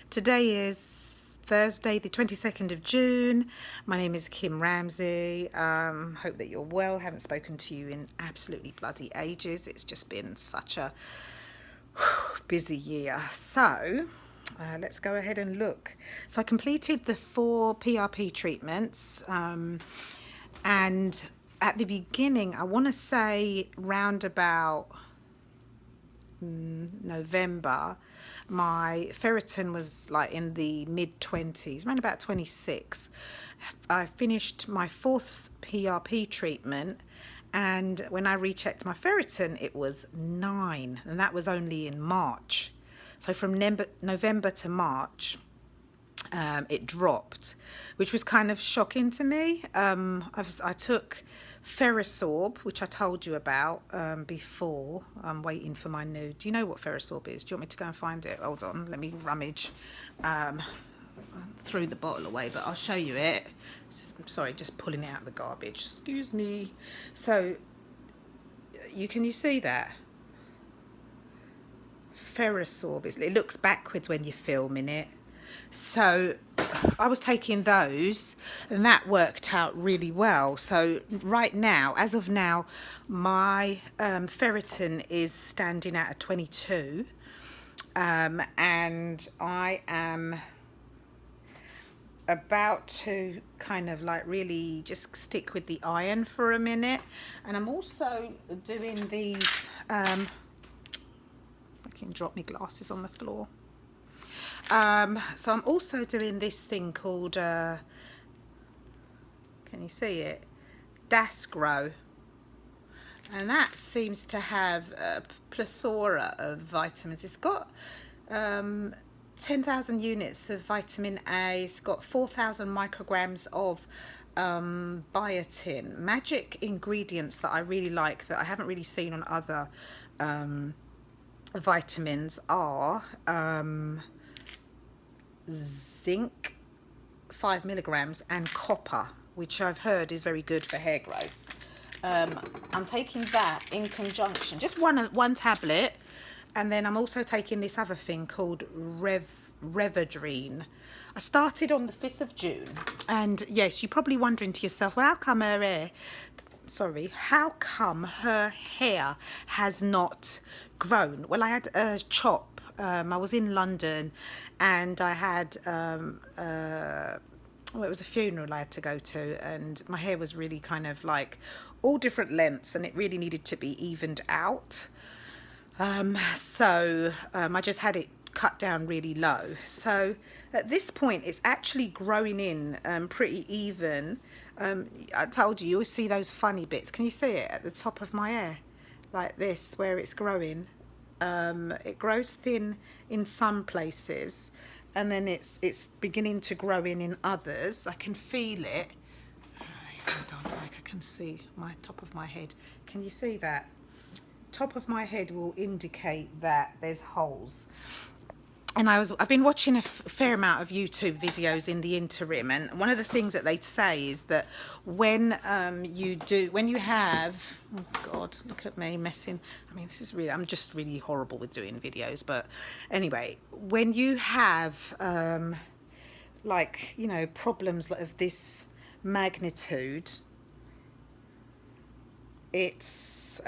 Today is Thursday, the 22nd of June. My name is Kim Ramsey. Hope that you're well. Haven't spoken to you in absolutely bloody ages. It's just been such a busy year. So let's go ahead and look. So I completed the 4 PRP treatments, and at the beginning, I want to say round about November, my ferritin was like in the mid 20s, around about 26. I finished my 4th PRP treatment, and when I rechecked my ferritin, it was 9, and that was only in March. So from November to March, it dropped, which was kind of shocking to me. I took Ferrisorb, which I told you about before. I'm waiting for my new. Do you know what Ferrisorb is? Do you want me to go and find it? Hold on, let me rummage. Threw the bottle away, but I'll show you it. Sorry, just pulling it out of the garbage. Excuse me. So, can you see that? Ferrisorb. It looks backwards when you're filming it. So I was taking those, and that worked out really well. So right now, as of now, my ferritin is standing at a 22, and I am about to kind of like really just stick with the iron for a minute. And I'm also doing these freaking drop my glasses on the floor. So I'm also doing this thing called, can you see it? Dasgro. And that seems to have a plethora of vitamins. It's got 10,000 units of vitamin A. It's got 4,000 micrograms of biotin. Magic ingredients that I really like, that I haven't really seen on other vitamins, are zinc 5 milligrams and copper, which I've heard is very good for hair growth. I'm taking that in conjunction, just one tablet, and then I'm also taking this other thing called Revadrine. I started on the 5th of June, and yes, you're probably wondering to yourself, well, how come her hair has not grown? Well, I had a chop. I was in London, and I had it was a funeral I had to go to, and my hair was really kind of like all different lengths, and it really needed to be evened out. So I just had it cut down really low. So at this point, it's actually growing in pretty even. I told you, you'll see those funny bits. Can you see it at the top of my hair, like this, where it's growing? It grows thin in some places, and then it's beginning to grow in others. I can feel it. Hold on, like I can see my top of my head. Can you see that? Top of my head will indicate that there's holes. And I've been watching a fair amount of YouTube videos in the interim, and one of the things that they say is that when you have, oh God, look at me messing. I mean, I'm just really horrible with doing videos, but anyway, when you have problems of this magnitude, it's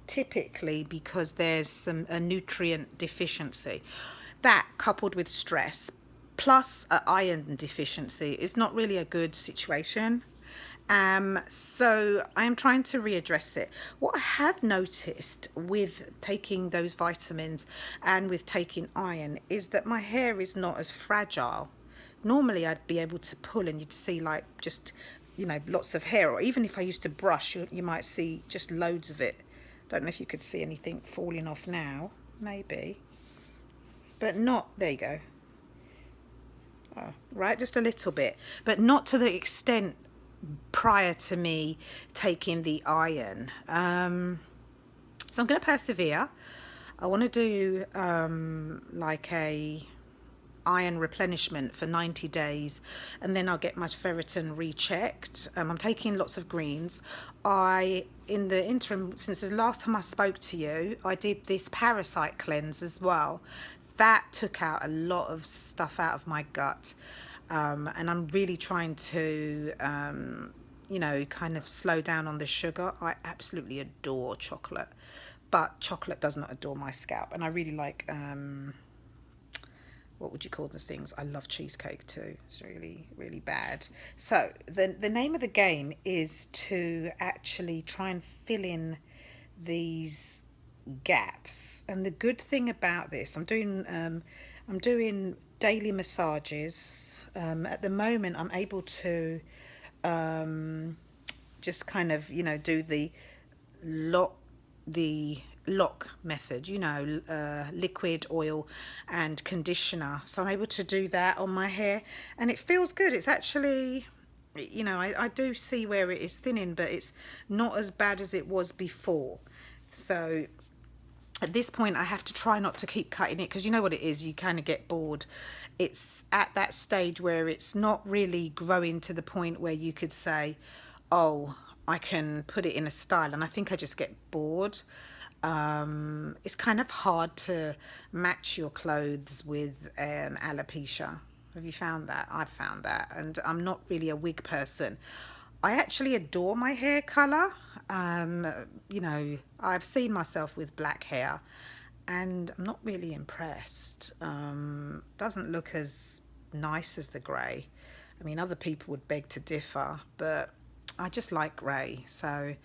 typically because there's a nutrient deficiency. That, coupled with stress plus an iron deficiency, is not really a good situation. So I am trying to readdress it. What I have noticed with taking those vitamins and with taking iron is that my hair is not as fragile. Normally I'd be able to pull and you'd see like just, lots of hair, or even if I used to brush, you might see just loads of it. Don't know if you could see anything falling off now, maybe, but not, there you go. Oh, right, just a little bit, but not to the extent prior to me taking the iron. So I'm going to persevere. I want to do like a iron replenishment for 90 days, and then I'll get my ferritin rechecked. I'm taking lots of greens. In the interim, since the last time I spoke to you, I did this parasite cleanse as well. That took out a lot of stuff out of my gut. And I'm really trying to, kind of slow down on the sugar. I absolutely adore chocolate, but chocolate does not adore my scalp. And I really like, what would you call the things? I love cheesecake too. It's really, really bad. So the name of the game is to actually try and fill in these gaps. And the good thing about this, I'm doing daily massages. At the moment, I'm able to just kind of do the lock method, liquid, oil and conditioner. So I'm able to do that on my hair, and it feels good. It's actually, I do see where it is thinning, but it's not as bad as it was before. So at this point I have to try not to keep cutting it, because you know what it is, you kind of get bored. It's at that stage where it's not really growing to the point where you could say, oh, I can put it in a style, and I think I just get bored. It's kind of hard to match your clothes with alopecia. Have you found that? I've found that, and I'm not really a wig person. I actually adore my hair colour. I've seen myself with black hair, and I'm not really impressed. Doesn't look as nice as the grey. I mean, other people would beg to differ, but I just like grey. So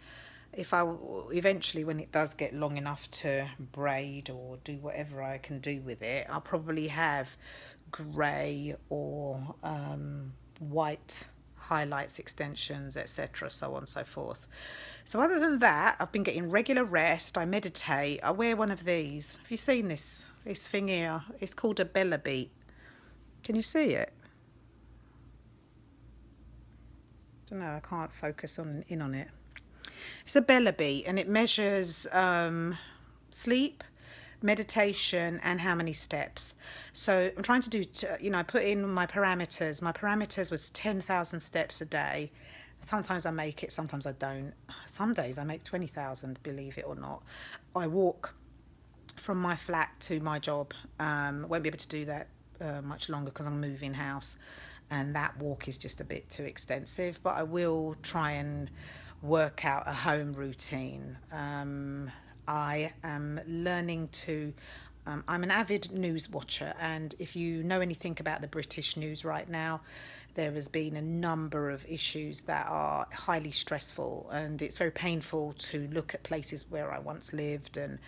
if I eventually, when it does get long enough to braid or do whatever I can do with it, I'll probably have grey or white highlights, extensions, etc., so on and so forth. So other than that, I've been getting regular rest. I meditate. I wear one of these. Have you seen this thing here? It's called a Bellabeat. Can you see it? I don't know, I can't focus in on it. It's a Bellabeat, and it measures sleep, meditation, and how many steps. So I'm trying to do, I put in my parameters. My parameters was 10,000 steps a day. Sometimes I make it, sometimes I don't. Some days I make 20,000, believe it or not. I walk from my flat to my job. Won't be able to do that much longer because I'm moving house, and that walk is just a bit too extensive, but I will try and work out a home routine. I am learning to, I'm an avid news watcher, and if you know anything about the British news right now, there has been a number of issues that are highly stressful, and it's very painful to look at places where I once lived, and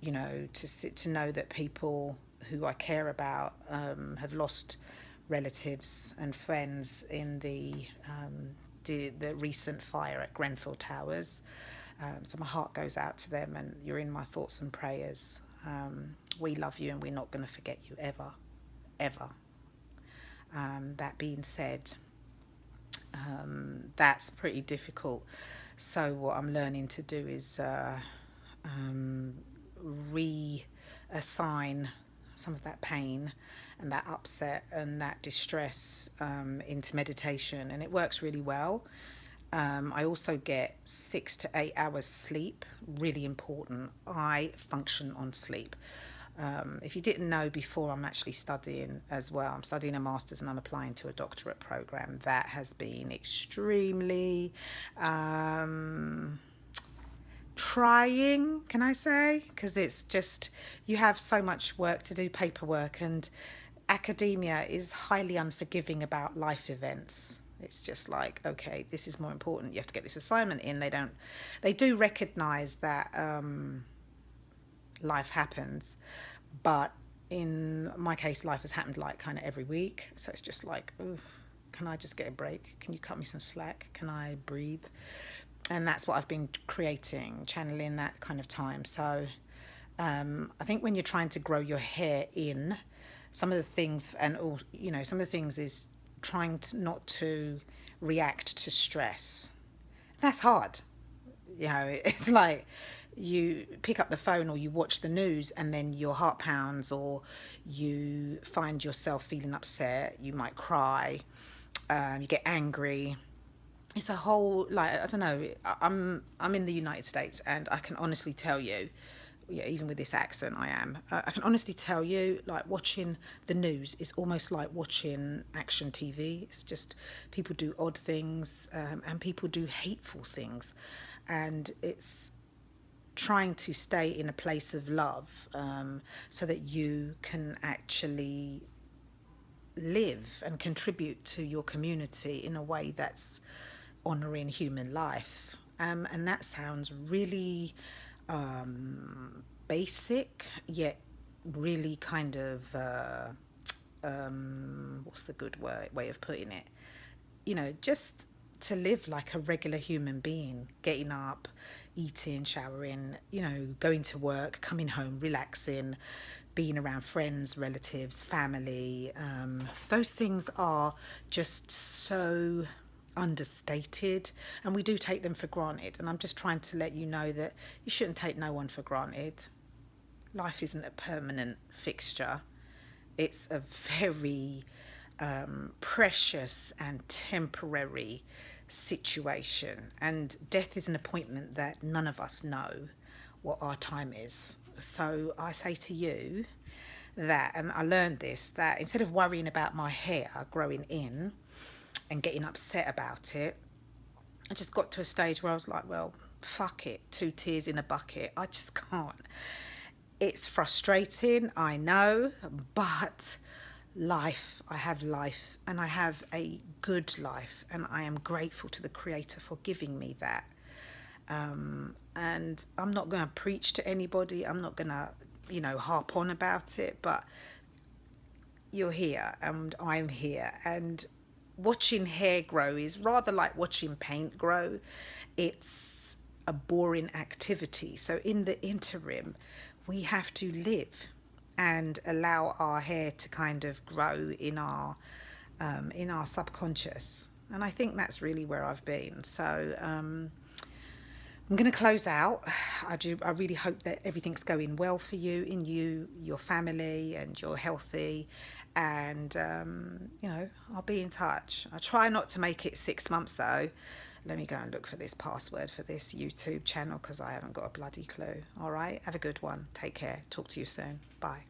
to know that people who I care about have lost relatives and friends in the recent fire at Grenfell Towers. So my heart goes out to them, and you're in my thoughts and prayers. We love you, and we're not going to forget you ever, ever. That being said, that's pretty difficult. So what I'm learning to do is reassign some of that pain and that upset and that distress into meditation, and it works really well. I also get 6 to 8 hours sleep, really important. I function on sleep. If you didn't know before, I'm actually studying as well. I'm studying a master's, and I'm applying to a doctorate program. That has been extremely trying, can I say? Because it's just, you have so much work to do, paperwork, and academia is highly unforgiving about life events. It's just like, okay, this is more important. You have to get this assignment in. They do recognize that life happens, but in my case, life has happened like kind of every week. So it's just like, ooh, can I just get a break? Can you cut me some slack? Can I breathe? And that's what I've been creating, channeling that kind of time. So I think when you're trying to grow your hair in, some of the things, and all, some of the things is trying not to react to stress. That's hard. It's like, you pick up the phone or you watch the news and then your heart pounds, or you find yourself feeling upset, you might cry, you get angry. It's a whole, like, I don't know, I'm in the United States, and I can honestly tell you, yeah, even with this accent I am, I can honestly tell you, like, watching the news is almost like watching action TV. It's just people do odd things, and people do hateful things, and it's trying to stay in a place of love, so that you can actually live and contribute to your community in a way that's honouring human life. And that sounds really basic, yet really kind of, what's the good way of putting it? You know, just to live like a regular human being, getting up, eating, showering, you know, going to work, coming home, relaxing, being around friends, relatives, family. Those things are just so understated, and we do take them for granted. And I'm just trying to let you know that you shouldn't take no one for granted. Life isn't a permanent fixture. It's a very precious and temporary situation, and death is an appointment that none of us know what our time is. So I say to you that, and I learned this, that instead of worrying about my hair growing in and getting upset about it, I just got to a stage where I was like, well, fuck it, 2 tears in a bucket. I just can't. It's frustrating, I know, but I have life, and I have a good life, and I am grateful to the Creator for giving me that. And I'm not going to preach to anybody. I'm not going to, you know, harp on about it, but you're here and I'm here. And watching hair grow is rather like watching paint grow. It's a boring activity. So in the interim, we have to live and allow our hair to kind of grow in our subconscious. And I think that's really where I've been. So I'm going to close out. I really hope that everything's going well for you, in you, your family, and you're healthy. And, you know, I'll be in touch. I try not to make it 6 months, though. Let me go and look for this password for this YouTube channel, because I haven't got a bloody clue. All right? Have a good one. Take care. Talk to you soon. Bye.